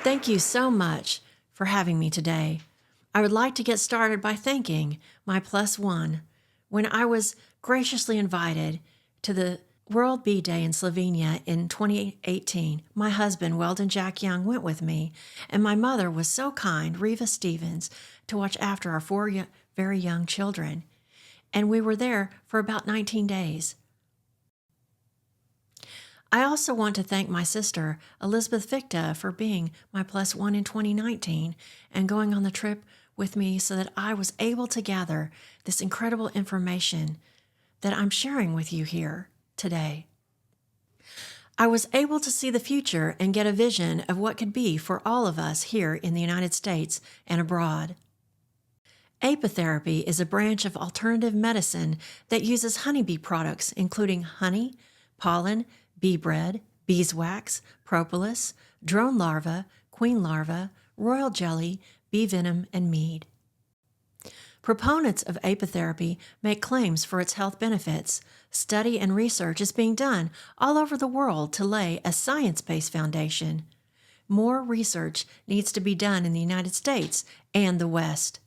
Thank you so much for having me today. I would like to get started by thanking my plus one. When I was graciously invited to the World Bee Day in Slovenia in 2018, my husband, Weldon Jack Young, went with me, and my mother was so kind, Reva Stevens, to watch after our four very young children. And we were there for about 19 days. I also want to thank my sister, Elizabeth Victa, for being my plus one in 2019 and going on the trip with me so that I was able to gather this incredible information that I'm sharing with you here today. I was able to see the future and get a vision of what could be for all of us here in the United States and abroad. Apitherapy is a branch of alternative medicine that uses honeybee products, including honey, pollen, bee bread, beeswax, propolis, drone larvae, queen larvae, royal jelly, bee venom, and mead. Proponents of apitherapy make claims for its health benefits. Study and research is being done all over the world to lay a science-based foundation. More research needs to be done in the United States and the West.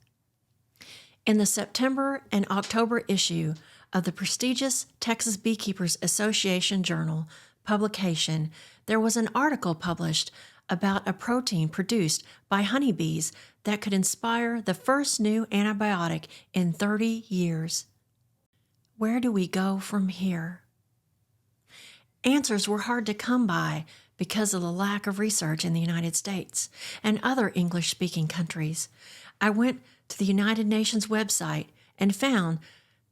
In the September and October issue of the prestigious Texas Beekeepers Association Journal publication, there was an article published about a protein produced by honeybees that could inspire the first new antibiotic in 30 years. Where do we go from here? Answers were hard to come by because of the lack of research in the United States and other English-speaking countries. I went to the United Nations website and found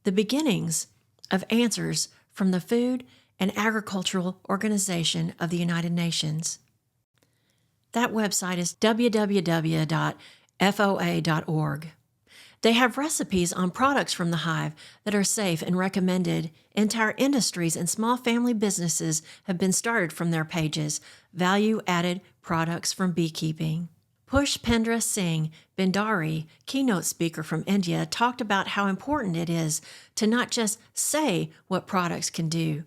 the beginnings of answers from the Food and Agricultural Organization of the United Nations. That website is www.foa.org. They have recipes on products from the hive that are safe and recommended. Entire industries and small family businesses have been started from their pages, value-added products from beekeeping. Pushpendra Singh Bhandari, keynote speaker from India, talked about how important it is to not just say what products can do,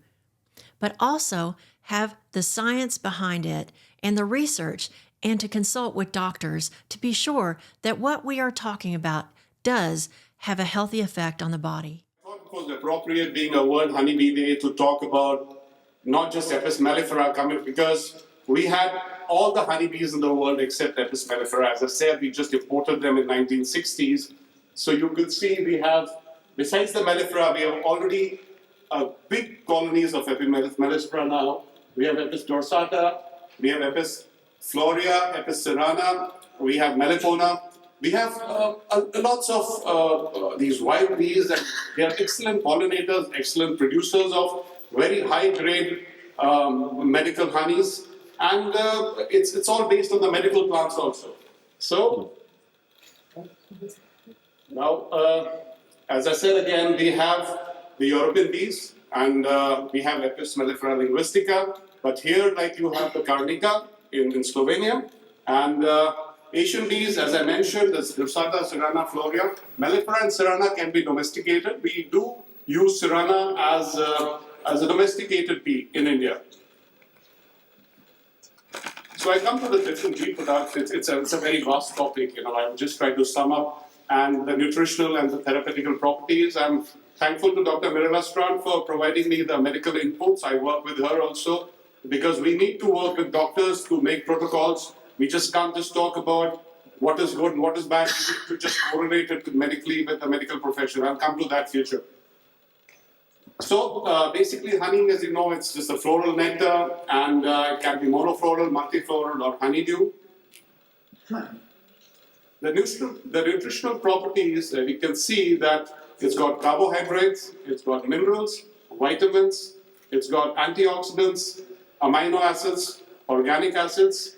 but also have the science behind it and the research, and to consult with doctors to be sure that what we are talking about does have a healthy effect on the body. I thought it was appropriate, being a World Honeybee Day, to talk about not just Apis mellifera coming, because we had all the honeybees in the world except Apis mellifera. As I said, we just imported them in 1960s. So you could see we have, besides the mellifera, we have already big colonies of Apis mellifera now. We have Apis dorsata, we have Apis florea, Apis cerana, we have melipona. We have lots of these wild bees, and they are excellent pollinators, excellent producers of very high-grade medical honeys, and it's all based on the medical plants also. So now, as I said again, we have the European bees, and we have Apis mellifera linguistica. But here, like, you have the Carnica in Slovenia, and Asian bees, as I mentioned, the Dorsata, Cerana, Florea. Mellifera and Cerana can be domesticated. We do use Cerana as a domesticated bee in India. So I come to the different bee products. It's a very vast topic. I will just try to sum up. And the nutritional and the therapeutical properties. I'm thankful to Dr. Mirella Strand for providing me the medical inputs. I work with her also, because we need to work with doctors to make protocols. We just can't just talk about what is good and what is bad. We need to just correlate it medically with the medical profession. I'll come to that future. So basically, honey, as you know, it's just a floral nectar, and it can be monofloral, multifloral, or honeydew. The nutritional properties, we can see that it's got carbohydrates, it's got minerals, vitamins, it's got antioxidants, amino acids, organic acids.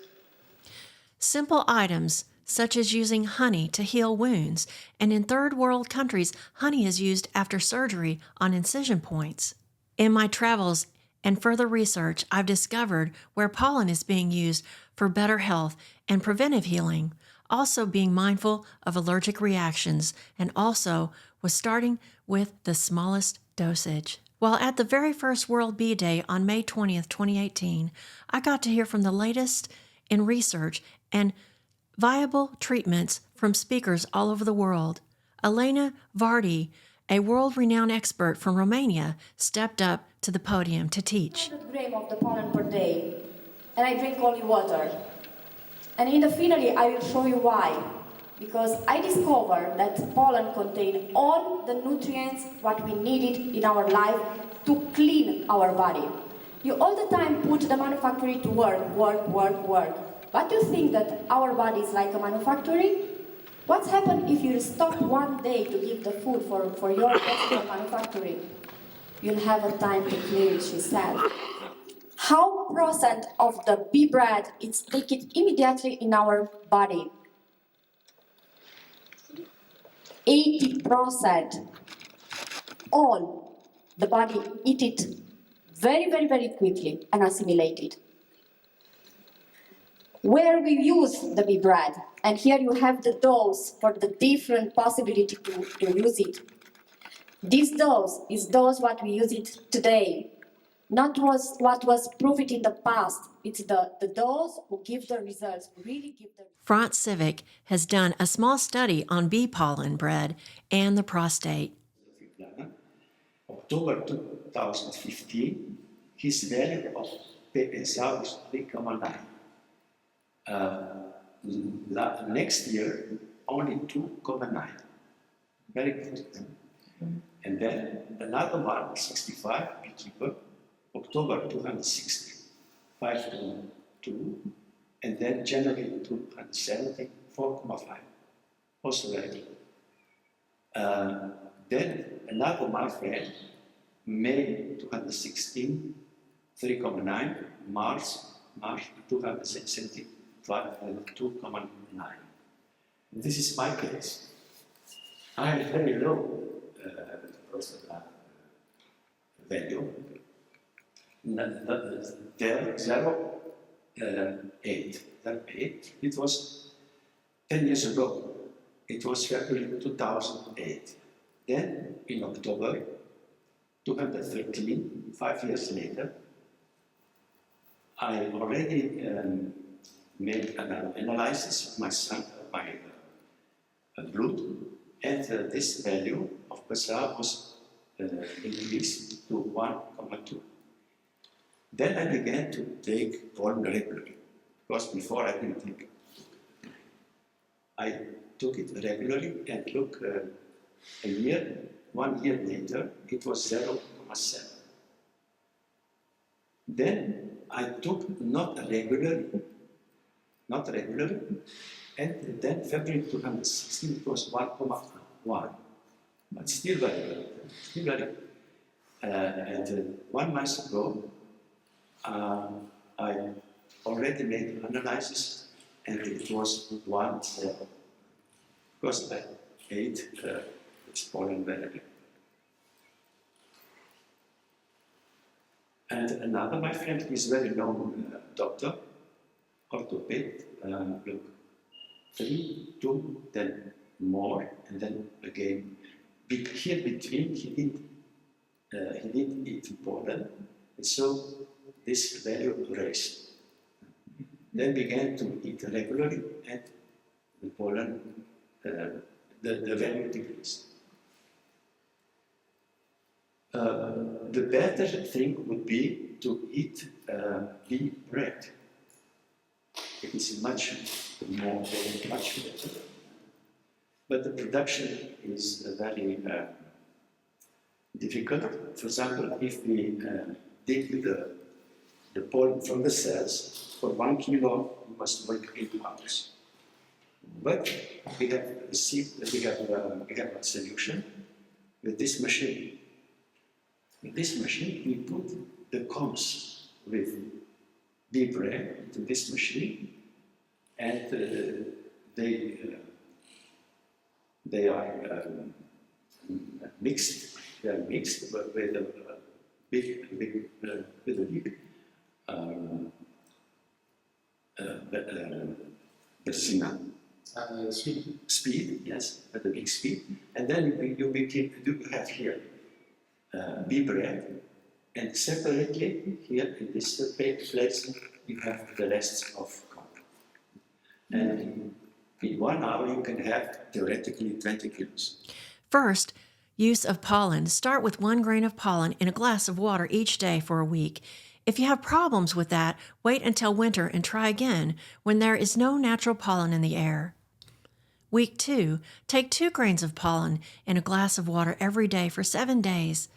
Simple items such as using honey to heal wounds, and in third world countries, honey is used after surgery on incision points. In my travels and further research, I've discovered where pollen is being used for better health and preventive healing, also being mindful of allergic reactions, and also was starting with the smallest dosage. While at the very first World Bee Day on May 20th, 2018, I got to hear from the latest in research and viable treatments from speakers all over the world. Elena Vardi, a world-renowned expert from Romania, stepped up to the podium to teach. 100 grams of the pollen per day, and I drink only water. And in the finale, I will show you why. Because I discovered that pollen contains all the nutrients what we needed in our life to clean our body. You all the time put the manufactory to work. But you think that our body is like a manufactory? What's happened if you stop one day to give the food for your personal manufacturing? You'll have a time to clear it, she said. How percent of the bee bread is taken immediately in our body? 80%. All the body eat it very quickly and assimilate it. Where we use the bee bread, and here you have the dose for the different possibility to use it. This dose is dose what we use it today, not what was proved in the past. It's the dose who give the results, who really give the. France Civic has done a small study on bee pollen bread and the prostate. October 2015, his value of PSA was 3,9. Next year, only 2,9. Very good. And then another one, 65, beekeeper, October 2016, 5,2. And then January 2017, 4,5. Also very good. Then another my friend, May 2016, 3,9, March 2017, 2,9. This is my case. I have very low prostate value. There, 0.8. It was 10 years ago. It was February 2008. Then, in October 2013, 5 years later, I already made an analysis of my blood, and this value of PSA was increased to 1,2. Then I began to take pollen regularly, because before I didn't take it. I took it regularly, and look, 1 year later, it was 0.7. Then I took not regularly, and then February 2016 it was 1.1, but still very good, and 1 month ago, I already made an analysis, and it was 1.0, because I ate it's pollen very. And another, my friend, is very known doctor, orthoped, look, 3, 2, then more, and then again. Here between, he didn't eat pollen, and so this value raised. Then began to eat regularly, and the pollen, the value decreased. The better thing would be to eat bee bread. It is much better. But the production is very difficult. For example, if we dig the pollen from the cells, for 1 kilo, you must work 8 hours. But we have a solution with this machine. In this machine, we put the combs with bee bread into this machine, and they are mixed. They are mixed, but with a big speed, yes, at a big speed, and then you have here bee bread, and separately here in this place you have the rest of comb. And in 1 hour, you can have theoretically 20 kilos. First, use of pollen. Start with 1 grain of pollen in a glass of water each day for a week. If you have problems with that, wait until winter and try again when there is no natural pollen in the air. Week 2, take 2 grains of pollen in a glass of water every day for 7 days,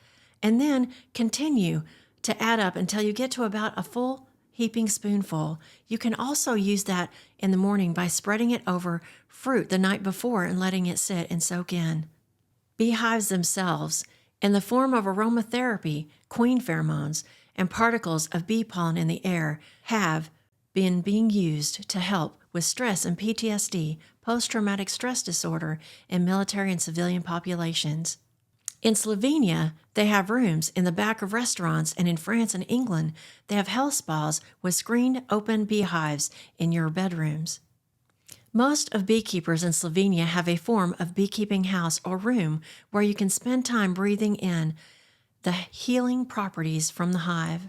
and then continue to add up until you get to about a full heaping spoonful. You can also use that in the morning by spreading it over fruit the night before and letting it sit and soak in. Beehives themselves, in the form of aromatherapy, queen pheromones, and particles of bee pollen in the air, have been being used to help with stress and PTSD, post-traumatic stress disorder, in military and civilian populations. In Slovenia, they have rooms in the back of restaurants, and in France and England, they have health spas with screened open beehives in your bedrooms. Most of beekeepers in Slovenia have a form of beekeeping house or room where you can spend time breathing in the healing properties from the hive.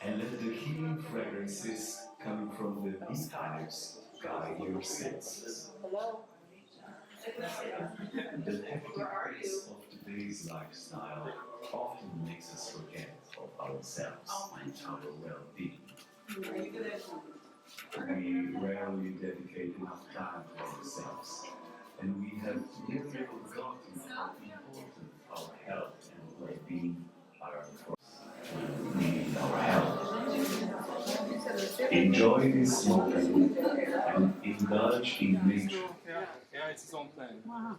And let the healing fragrances coming from the beehives guide your senses. The hectic pace of today's lifestyle often makes us forget of ourselves and our well-being. We rarely dedicate enough time to ourselves, and we have nearly forgotten how important our health and well-being are for us. We need our health. Enjoy this moment and indulge in nature. Yeah, it's his own thing. Uh-huh.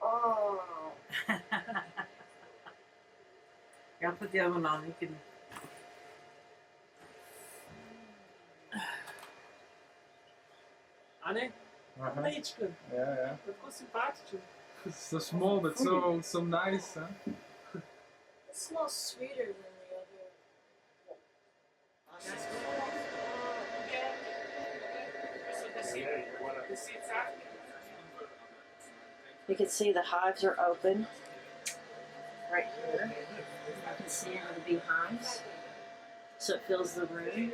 Oh. Jag får göra någon annan. Annie? Uh-huh. Leitchkin. Yeah, yeah. Dat was sympathisch. It's so small but so nice, huh? It smells sweeter than the other. You can see the hives are open right here. You can see into the beehives, so it fills the room.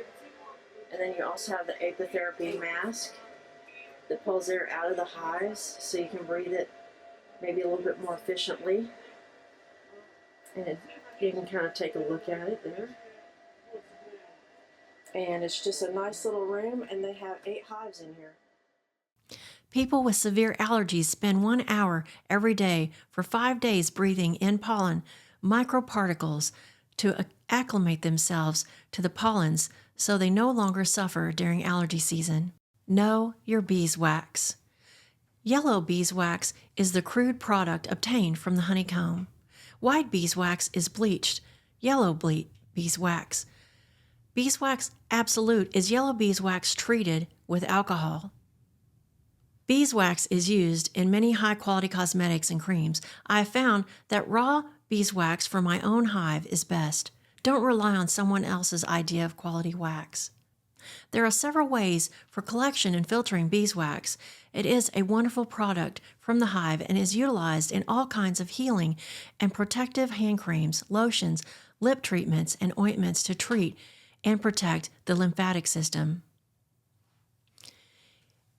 And then you also have the apitherapy mask that pulls air out of the hives so you can breathe it maybe a little bit more efficiently. And you can kind of take a look at it there. And it's just a nice little room, and they have 8 hives in here. People with severe allergies spend 1 hour every day for 5 days breathing in pollen microparticles to acclimate themselves to the pollens so they no longer suffer during allergy season. Know your beeswax. Yellow beeswax is the crude product obtained from the honeycomb. White beeswax is bleached, yellow beeswax. Beeswax Absolute is yellow beeswax treated with alcohol. Beeswax is used in many high-quality cosmetics and creams. I have found that raw beeswax from my own hive is best. Don't rely on someone else's idea of quality wax. There are several ways for collection and filtering beeswax. It is a wonderful product from the hive and is utilized in all kinds of healing and protective hand creams, lotions, lip treatments, and ointments to treat and protect the lymphatic system.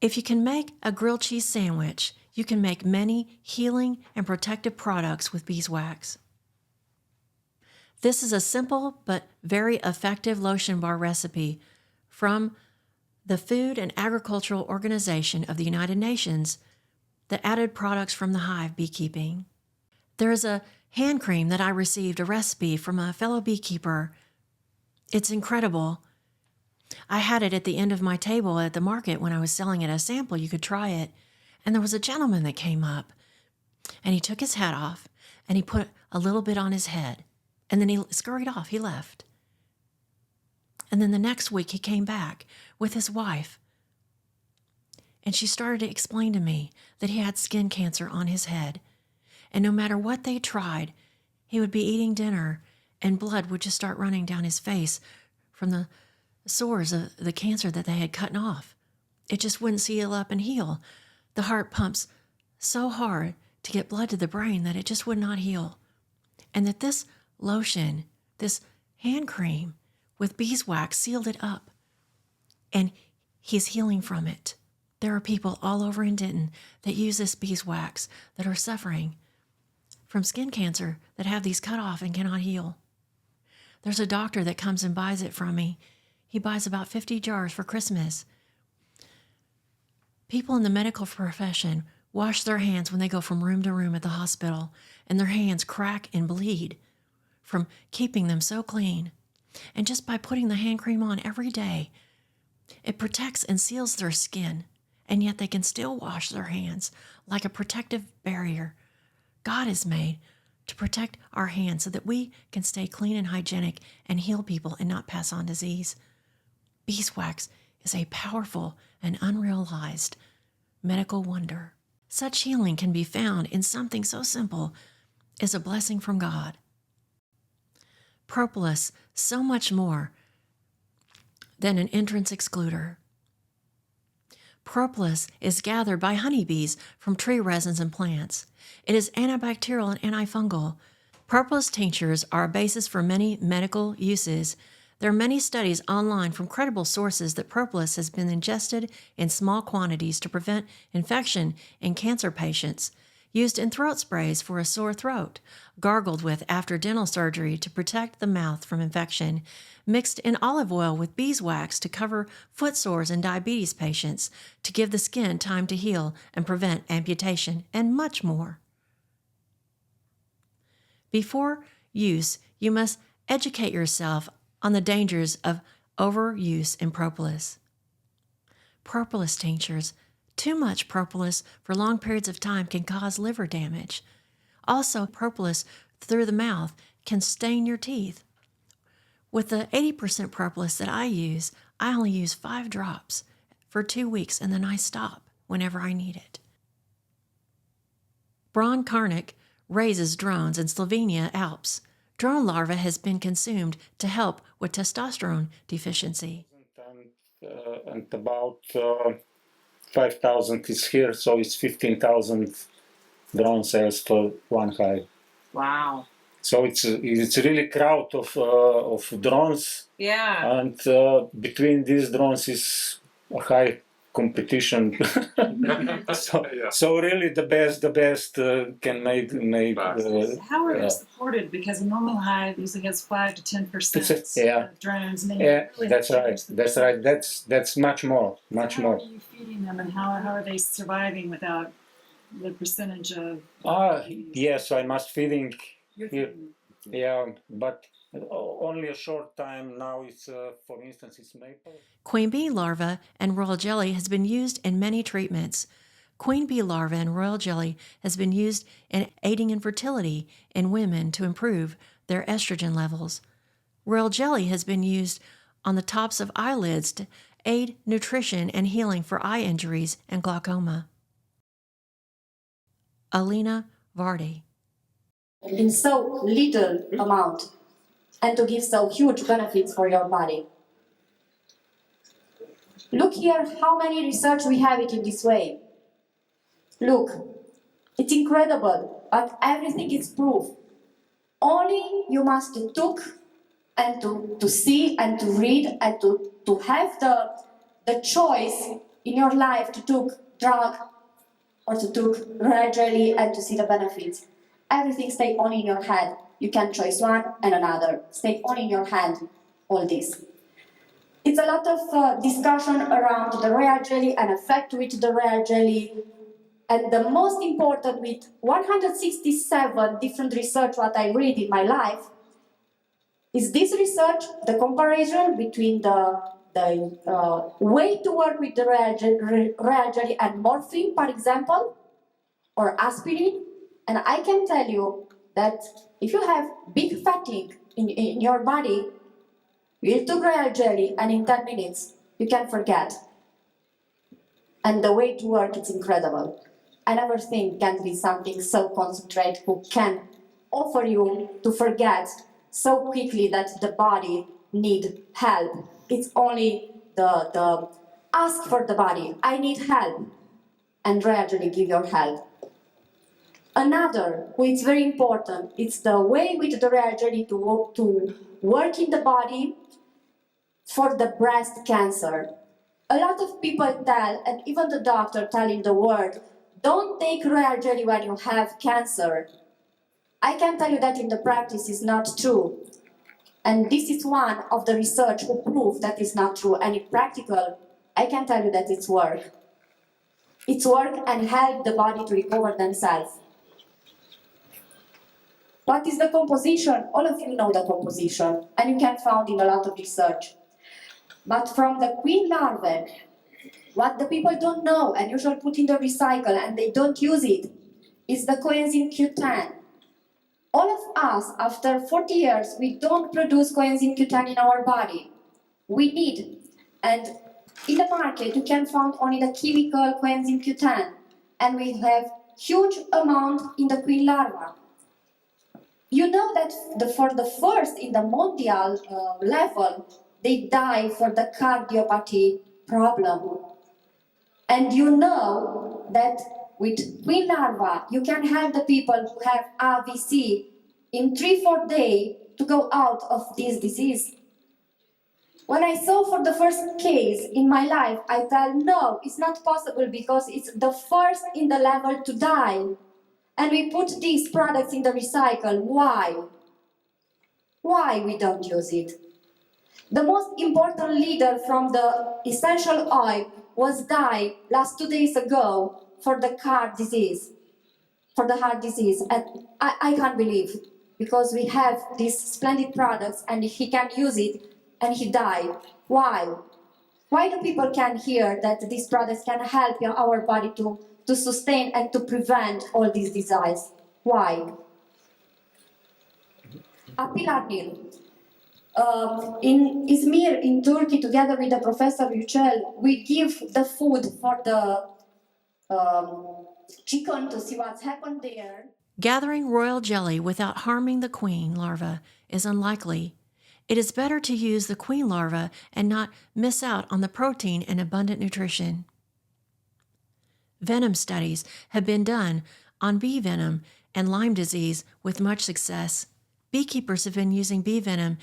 If you can make a grilled cheese sandwich, you can make many healing and protective products with beeswax. This is a simple but very effective lotion bar recipe from the Food and Agricultural Organization of the United Nations that added products from the hive beekeeping. There is a hand cream that I received a recipe from a fellow beekeeper. It's incredible. I had it at the end of my table at the market when I was selling it as a sample. You could try it. And there was a gentleman that came up, and he took his hat off, and he put a little bit on his head, and then he scurried off. He left. And then the next week he came back with his wife, and she started to explain to me that he had skin cancer on his head, and no matter what they tried, he would be eating dinner, and blood would just start running down his face from the sores of the cancer that they had cut off. it just wouldn't seal up and heal. The heart pumps so hard to get blood to the brain that it just would not heal. And that this lotion, this hand cream with beeswax sealed it up. And he's healing from it. There are people all over in Denton that use this beeswax that are suffering from skin cancer that have these cut off and cannot heal. There's a doctor that comes and buys it from me. He buys about 50 jars for Christmas. People in the medical profession wash their hands when they go from room to room at the hospital, and their hands crack and bleed from keeping them so clean. And just by putting the hand cream on every day, it protects and seals their skin, and yet they can still wash their hands like a protective barrier God has made to protect our hands so that we can stay clean and hygienic and heal people and not pass on disease. Beeswax is a powerful and unrealized medical wonder. Such healing can be found in something so simple as a blessing from God. Propolis, so much more than an entrance excluder. Propolis is gathered by honeybees from tree resins and plants. It is antibacterial and antifungal. Propolis tinctures are a basis for many medical uses. There are many studies online from credible sources that propolis has been ingested in small quantities to prevent infection in cancer patients, used in throat sprays for a sore throat, gargled with after dental surgery to protect the mouth from infection, mixed in olive oil with beeswax to cover foot sores in diabetes patients, to give the skin time to heal and prevent amputation, and much more. Before use, you must educate yourself on the dangers of overuse in propolis. Propolis tinctures. Too much propolis for long periods of time can cause liver damage. Also, propolis through the mouth can stain your teeth. With the 80% propolis that I use, I only use 5 drops for 2 weeks and then I stop whenever I need it. Braun Karnik raises drones in Slovenia Alps. Drone larva has been consumed to help with testosterone deficiency. And about 5,000 is here, so it's 15,000 drone cells for one hive. Wow. So it's really crowd of drones. Yeah. And between these drones is a high competition. So really the best can make. How are they supported? Because a normal hive usually has 5 to 10% Yeah. of drones. And Yeah, that's right. That's much more. How are you feeding them, and how are they surviving without the percentage of? Yes, so I must feeding. You're feeding them. Yeah, but only a short time now. It's for instance, it's maple. Queen bee larva and royal jelly has been used in many treatments. Queen bee larva and royal jelly has been used in aiding in fertility in women to improve their estrogen levels. Royal jelly has been used on the tops of eyelids to aid nutrition and healing for eye injuries and glaucoma. Alina Vardy. In so little amount and to give so huge benefits for your body. Look here how many research we have it in this way. Look, it's incredible, but everything is proof. Only you must look and to see and to read and to have the choice in your life to take drug or to take royal jelly and to see the benefits. Everything stay only in your head. You can choose one and another. Stay only in your hand, all this. It's a lot of discussion around the royal jelly and effect with the royal jelly. And the most important with 167 different research what I read in my life is this research, the comparison between the way to work with the royal jelly and morphine, for example, or aspirin. And I can tell you that if you have big fatigue in your body, you took royal jelly and in 10 minutes you can forget. And the way to work is incredible. I never think can be something so concentrated who can offer you to forget so quickly that the body need help. It's only the Ask for the body, I need help, and gradually give your help. Another, which is very important, it's the way with the reagent to work in the body for the breast cancer. A lot of people tell, and even the doctor tell in the world, don't take royal jelly when you have cancer. I can tell you that in the practice is not true. And this is one of the research who prove that is not true. And in practical, I can tell you that it's work. It's work and help the body to recover themselves. What is the composition? All of you know the composition, and you can find in a lot of research. But from the queen larvae, what the people don't know and usually put in the recycle and they don't use it is the coenzyme Q10. All of us, after 40 years, we don't produce coenzyme Q10 in our body. We need, and in the market you can find only the chemical coenzyme Q10, and we have huge amount in the queen larva. You know that for the first in the mondial level, they die for the cardiopathy problem. And you know that with queen larva, you can help the people who have AVC in 3-4 days to go out of this disease. When I saw for the first case in my life, I thought, no, it's not possible because it's the first in the level to die. And we put these products in the recycle. Why? Why we don't use it? The most important leader from the essential oil was died last 2 days ago for the heart disease. And I can't believe, because we have these splendid products and he can use it and he died. Why? Why do people can hear that these products can help our body to sustain and to prevent all these diseases? Why? Apitherapy. In Izmir, in Turkey, together with the Professor Yücel, we give the food for the chicken to see what's happened there. Gathering royal jelly without harming the queen larva is unlikely. It is better to use the queen larva and not miss out on the protein and abundant nutrition. Venom studies have been done on bee venom and Lyme disease with much success. Beekeepers have been using bee venom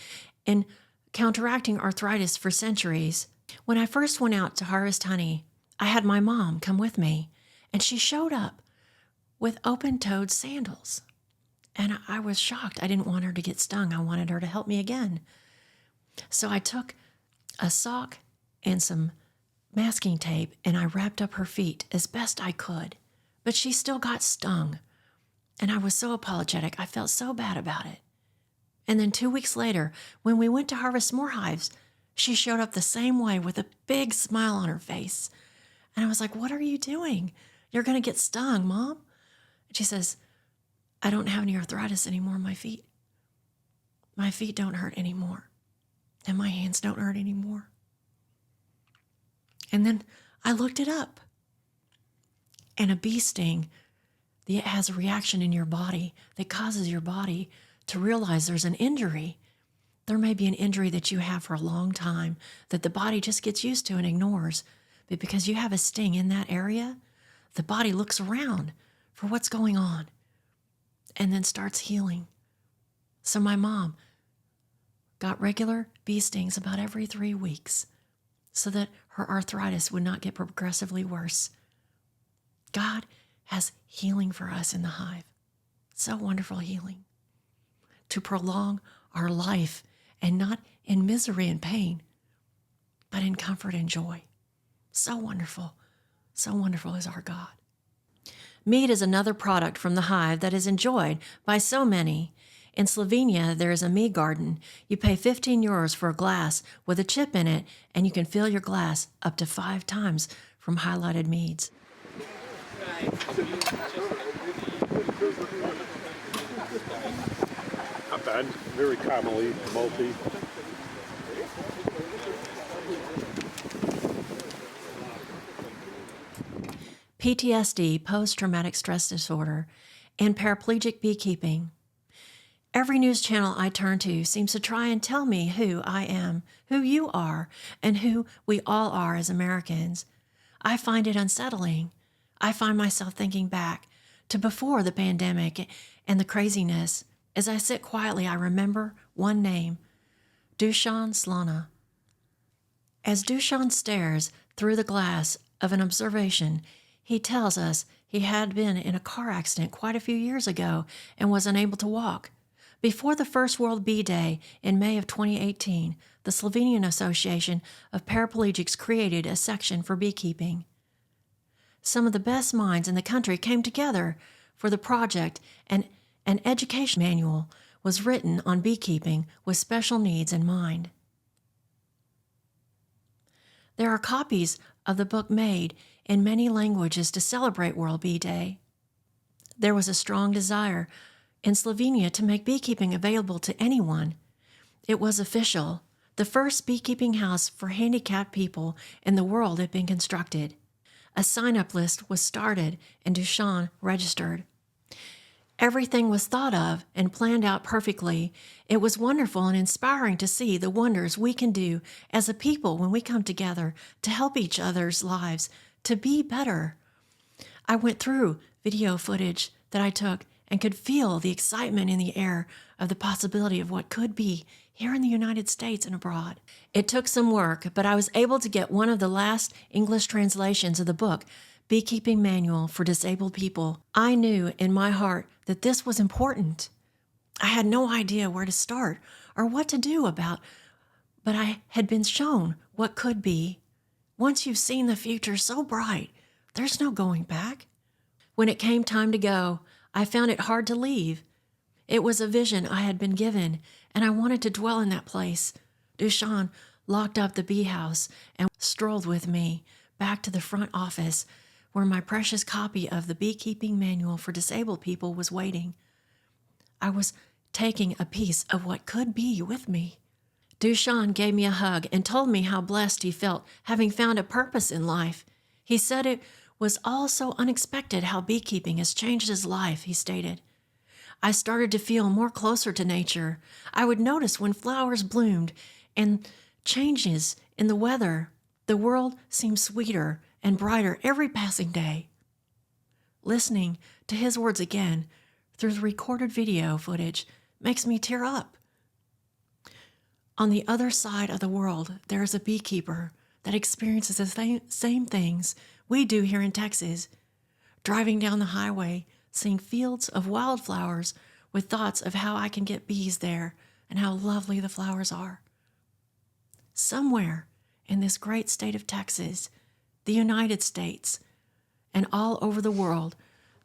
in counteracting arthritis for centuries. When I first went out to harvest honey, I had my mom come with me, and she showed up with open-toed sandals. And I was shocked. I didn't want her to get stung. I wanted her to help me again. So I took a sock and some masking tape, and I wrapped up her feet as best I could. But she still got stung. And I was so apologetic. I felt so bad about it. And then 2 weeks later, when we went to harvest more hives, she showed up the same way with a big smile on her face. And I was like, what are you doing? You're going to get stung, Mom. And she says, I don't have any arthritis anymore in my feet. My feet don't hurt anymore. And my hands don't hurt anymore. And then I looked it up. And a bee sting, it has a reaction in your body that causes your body to realize there's an injury. There may be an injury that you have for a long time that the body just gets used to and ignores. But because you have a sting in that area, the body looks around for what's going on and then starts healing. So my mom got regular bee stings about every 3 weeks so that her arthritis would not get progressively worse. God has healing for us in the hive. So wonderful healing. To prolong our life and not in misery and pain, but in comfort and joy. So wonderful is our God. Mead is another product from the hive that is enjoyed by so many. In Slovenia, there is a mead garden. You pay 15 euros for a glass with a chip in it, and you can fill your glass up to 5 times from highlighted meads. Not bad, very caramely, malty. PTSD, post-traumatic stress disorder, and paraplegic beekeeping. Every news channel I turn to seems to try and tell me who I am, who you are, and who we all are as Americans. I find it unsettling. I find myself thinking back to before the pandemic and the craziness. As I sit quietly, I remember one name, Dushan Slana. As Dushan stares through the glass of an observation, he tells us he had been in a car accident quite a few years ago and was unable to walk. Before the first World Bee Day in May of 2018, the Slovenian Association of Paraplegics created a section for beekeeping. Some of the best minds in the country came together for the project, and an education manual was written on beekeeping with special needs in mind. There are copies of the book made in many languages to celebrate World Bee Day. There was a strong desire in Slovenia to make beekeeping available to anyone. It was official. The first beekeeping house for handicapped people in the world had been constructed. A sign-up list was started and Dushan registered. Everything was thought of and planned out perfectly. It was wonderful and inspiring to see the wonders we can do as a people when we come together to help each other's lives to be better. I went through video footage that I took and could feel the excitement in the air of the possibility of what could be here in the United States and abroad. It took some work, but I was able to get one of the last English translations of the book, Beekeeping Manual for Disabled People. I knew in my heart that this was important. I had no idea where to start or what to do about, but I had been shown what could be. Once you've seen the future so bright, there's no going back. When it came time to go, I found it hard to leave. It was a vision I had been given, and I wanted to dwell in that place. Dushan locked up the bee house and strolled with me back to the front office where my precious copy of the Beekeeping Manual for Disabled People was waiting. I was taking a piece of what could be with me. Dushan gave me a hug and told me how blessed he felt having found a purpose in life. He said it was all so unexpected how beekeeping has changed his life, he stated. I started to feel more closer to nature. I would notice when flowers bloomed and changes in the weather. The world seemed sweeter and brighter every passing day. Listening to his words again through the recorded video footage makes me tear up. On the other side of the world, there is a beekeeper that experiences the same things we do here in Texas. Driving down the highway, seeing fields of wildflowers with thoughts of how I can get bees there and how lovely the flowers are. Somewhere in this great state of Texas, the United States, and all over the world,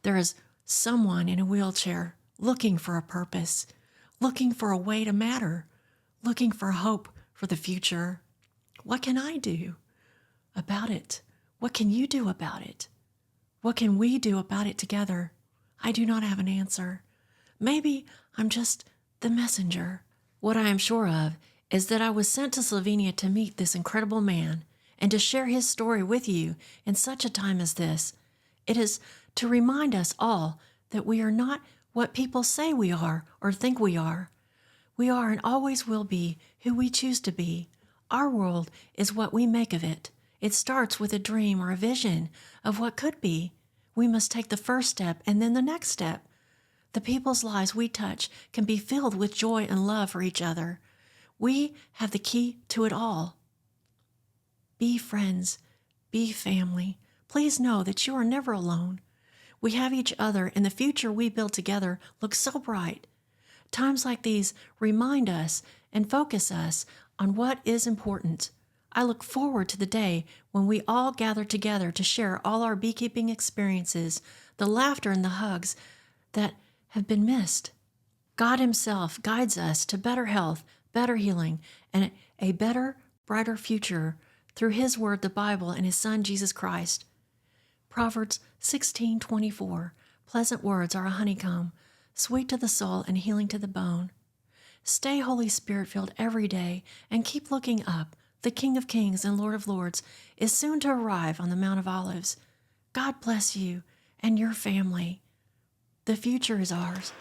there is someone in a wheelchair looking for a purpose, looking for a way to matter, looking for hope for the future. What can I do about it? What can you do about it? What can we do about it together? I do not have an answer. Maybe I'm just the messenger. What I am sure of is that I was sent to Slovenia to meet this incredible man and to share his story with you in such a time as this. It is to remind us all that we are not what people say we are or think we are. We are and always will be who we choose to be. Our world is what we make of it. It starts with a dream or a vision of what could be. We must take the first step and then the next step. The people's lives we touch can be filled with joy and love for each other. We have the key to it all. Be friends, be family. Please know that you are never alone. We have each other, and the future we build together looks so bright. Times like these remind us and focus us on what is important. I look forward to the day when we all gather together to share all our beekeeping experiences, the laughter and the hugs that have been missed. God Himself guides us to better health, better healing, and a better, brighter future through His Word, the Bible, and His Son, Jesus Christ. Proverbs 16:24. Pleasant words are a honeycomb, sweet to the soul and healing to the bone. Stay Holy Spirit-filled every day and keep looking up. The King of Kings and Lord of Lords is soon to arrive on the Mount of Olives. God bless you and your family. The future is ours.